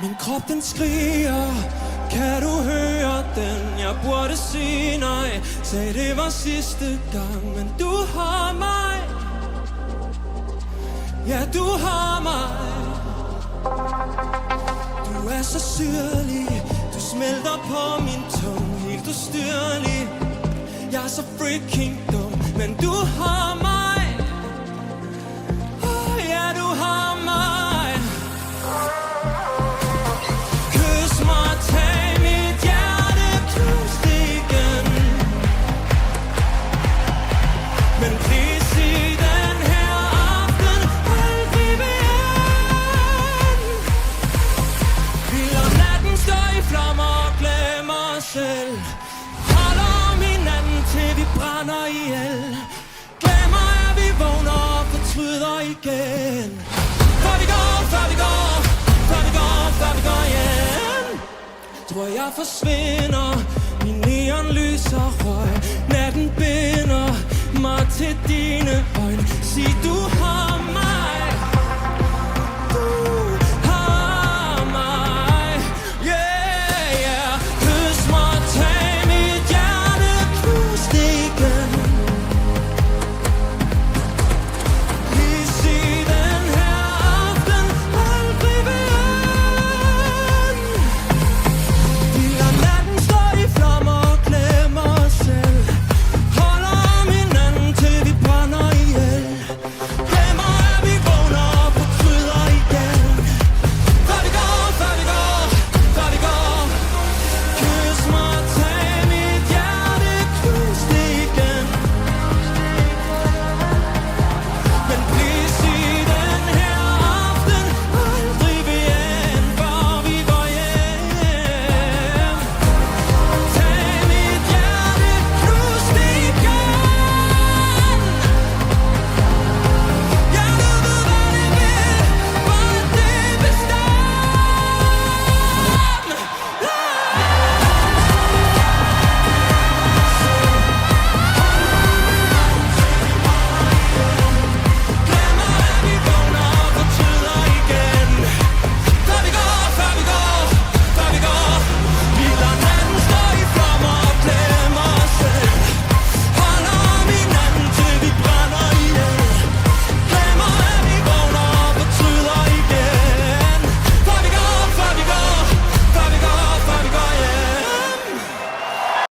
Min krop den skriger, kan du høre den? Jeg burde sige nej, sagde det var sidste gang. Men du har mig, ja du har mig. Du er så syrlig, du smelter på min tunge, helt ustyrlig. Jeg er så freaking dum, men du har mig. Oh, ja, du har mig. Kys mig, tag mit hjerte, knus det igen. Men please sig den her aften aldrig igen. Vi lader natten stå i flammer og glemmer os selv. Holder om hinanden til vi brænder ihjel. Glemmer at vi vågner og fortryder igen. Før vi går, før vi går, før vi går, før vi går igen. Tror jeg forsvinder, min neon lyser røg. Natten binder mig til dine øjne. Sig du